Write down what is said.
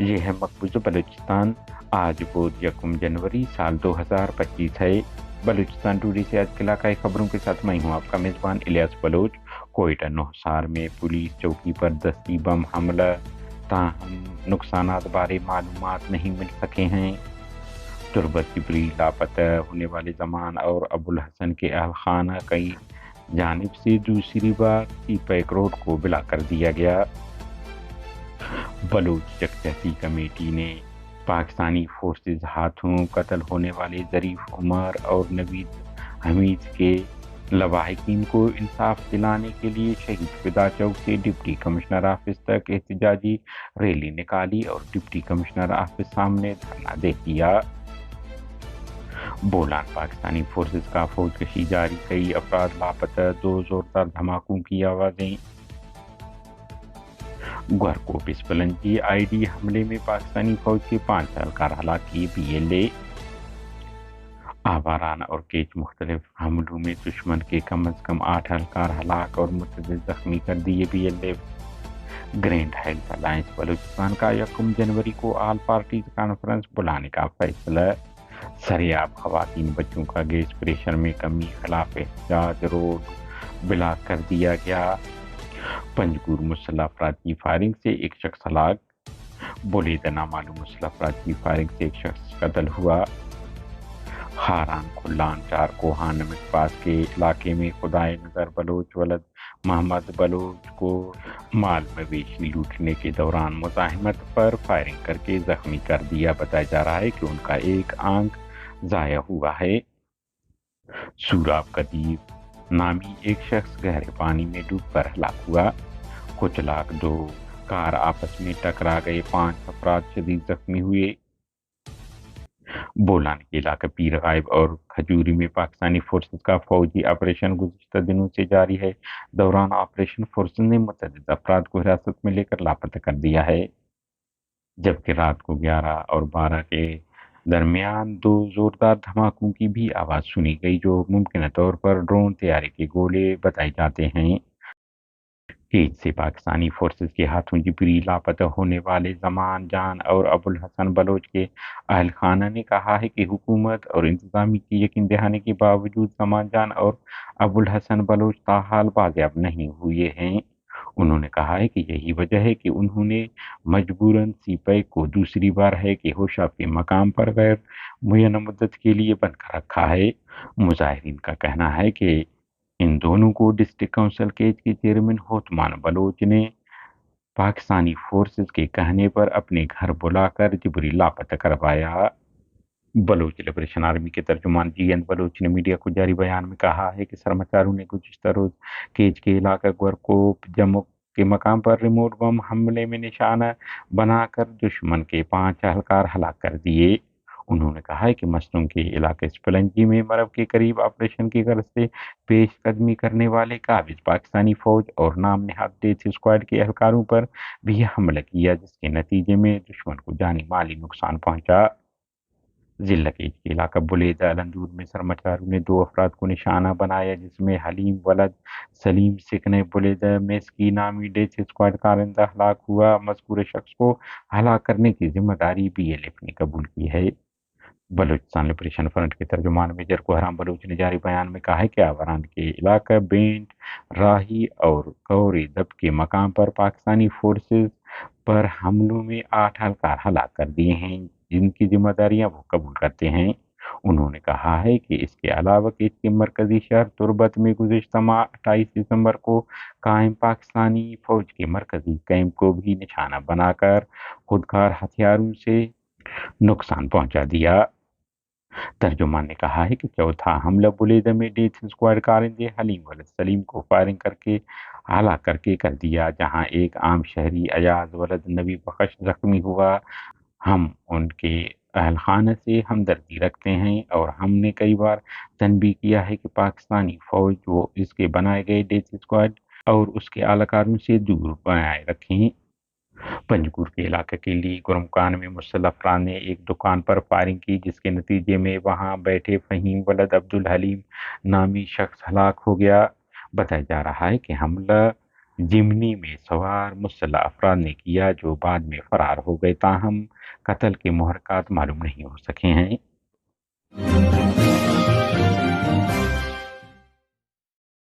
ये है मकबूजा बलूचिस्तान। आज वो 1 जनवरी साल 2025 है। बलूचिस्तान टुडे से आज के इलाकाई खबरों के साथ मैं हूँ आपका मेजबान इलियास बलोच। कोयटा नौसार में पुलिस चौकी पर दस्ती बम हमला, ताहम नुकसानात बारे मालूमात नहीं मिल सके हैं। तुरबत जिबरी लापता होने वाले जमान और अबुल हसन के अहल खाना कई जानिब से दूसरी बार सीपैक रोड को बिला कर दिया गया। बलूच यकजहती कमेटी ने पाकिस्तानी फोर्सेज हाथों कत्ल होने वाले ज़रीफ उमर और नवीद हमीद के लवाहिकीन को इंसाफ दिलाने के लिए शहीद फिदा चौक से डिप्टी कमिश्नर ऑफिस तक एहतजाजी रैली निकाली और डिप्टी कमिश्नर ऑफिस सामने धरना दे दिया। बोलान पाकिस्तानी फोर्सेज का फौजकशी जारी, कई अफराद लापता, 2 जोरदार धमाकों की आवाज़ें। गौरकोट स्पलंजी आईडी हमले में पाकिस्तानी फौज के 5 एहलकार हलाकी, BLA। आवाराना और केच मुख्तलिफ हमलों में दुश्मन के कम अज कम 8 एहलकार हलाक और मुतअद्दिद जख्मी कर दिए, BLF। Grand health alliance Balochistan का 1 जनवरी को ऑल पार्टीज कॉन्फ्रेंस बुलाने का फैसला। सरेआब खवातीन बच्चों का गैस प्रेशर में कमी, खिलाफ एहतजाज रोड ब्लॉक कर दिया गया। पंजगुर मुसल्लह अफराद की फायरिंग से एक शख्स हलाक, बुलेदा नामालूम मुसल्लह अफराद की फायरिंग से एक शख्स कत्ल हुआ। खारान खुल्लान 4 कोहान नमक पास के इलाके में खुदाए नजर बलोच वलद मोहम्मद बलोच को माल मवेशी लूटने के दौरान मुजाहिमत पर फायरिंग करके जख्मी कर दिया। बताया जा रहा है कि उनका एक आंख जाया हुआ है। सूराब कदीर नामी एक शख्स गहरे पानी में डूबकर हलाक हुआ। कुछ लाख 2 कार आपस में टकरा गए, 5 अफराद शदीद जख्मी हुए। बोलान के इलाका पीर गायब और खजूरी में पाकिस्तानी फोर्सेज का फौजी ऑपरेशन गुज़िश्ता दिनों से जारी है। दौरान ऑपरेशन फोर्सेज ने मुतअद्दिद अफराद को हिरासत में लेकर लापता कर दिया है, जबकि रात को 11 और 12 के दरमियान 2 जोरदार धमाकों की भी आवाज़ सुनी गई, जो मुमकिन तौर पर ड्रोन तैयारी के गोले बताए जाते हैं। केज से पाकिस्तानी फोर्सेज के हाथों जिबरी लापता होने वाले जमान जान और अबुल हसन बलोच के अहल खाना ने कहा है कि हुकूमत और इंतजामी की यकीन दहाने के बावजूद जमान जान और अबुल हसन बलोच ताहाल बाजियाब नहीं हुए हैं। उन्होंने कहा है कि यही वजह है कि उन्होंने मजबूरन सीपैक को दूसरी बार है कि होशा के मकाम पर गैर मुय्यना मुद्दत के लिए बंद कर रखा है। मुजाहिरीन का कहना है कि इन दोनों को डिस्ट्रिक्ट काउंसिल केज के चेयरमैन होतमान बलोच ने पाकिस्तानी फोर्सेज के कहने पर अपने घर बुलाकर जिबरी लापता करवाया। बलोच लिबरेशन आर्मी के तर्जुमान GN बलोच ने मीडिया को जारी बयान में कहा है कि सरमाचारों ने गुज़िश्ता रोज केज के इलाका गौरकोट जम्मू के मकाम पर रिमोट बम हमले में निशाना बनाकर दुश्मन के 5 एहलकार हलाक कर दिए। उन्होंने कहा है कि मसनूम के इलाके स्पलंजी में मरब के करीब ऑपरेशन की गर्ज से पेशकदमी करने वाले काबिज पाकिस्तानी फौज और नाम नहाद डेथ स्क्वाड के एहलकारों पर भी हमला किया, जिसके नतीजे में दुश्मन को जानी माली नुकसान पहुंचा। जिला केज के इलाका बुलेदा अलंदूर में सरमाचारों ने 2 अफराद को निशाना बनाया, जिसमें हलीम वलद सलीम सिकने बुलेदा मेस्की नामी डेथ स्क्वाड कारिंदा हलाक हुआ। मज़कूर शख्स को हलाक करने की जिम्मेदारी BLF ने कबूल की है। बलूचिस्तान लिबरेशन फ्रंट के तर्जुमान मेजर कोहराम बलूच ने जारी बयान में कहा है कि आवारान के इलाका बेंट, राही और कौरी दब के मकाम पर पाकिस्तानी फोर्सेज पर हमलों में 8 एहलकार हलाक कर दिए हैं, जिनकी जिम्मेदारियां वो कबूल करते हैं। उन्होंने कहा है कि इसके अलावा केज के मरकजी शहर तुरबत में गुज़िश्ता माह 28 दिसंबर को कायम पाकिस्तानी फौज के मरकजी कैंप को भी निशाना बनाकर खुदकार हथियारों से नुकसान पहुंचा दिया। तर्जुमान ने कहा है कि चौथा हमला बुलेदा में डेथ स्क्वाड कारिंदे हलीम वलद सलीम को फायरिंग करके हलाक करके कर दिया, जहां एक आम शहरी अयाज वलद नबी बख्श जख्मी हुआ। हम उनके अहल खाना से हमदर्दी रखते हैं और हमने कई बार तनबीह किया है कि पाकिस्तानी फौज वो इसके बनाए गए डेथ स्क्वाड और उसके आलाकारों से दूर बनाए रखें। पंजगुर के इलाके के लिए गुरमकान में मुसल्लह अफराद ने एक दुकान पर फायरिंग की, जिसके नतीजे में वहां बैठे फहीम वलद अब्दुल हलीम नामी शख्स हलाक हो गया। बताया जा रहा है कि हमला جمنی میں سوار مسلح افراد نے کیا جو بعد میں فرار ہو گئے، تاہم قتل کے محرکات معلوم نہیں ہو سکے ہیں۔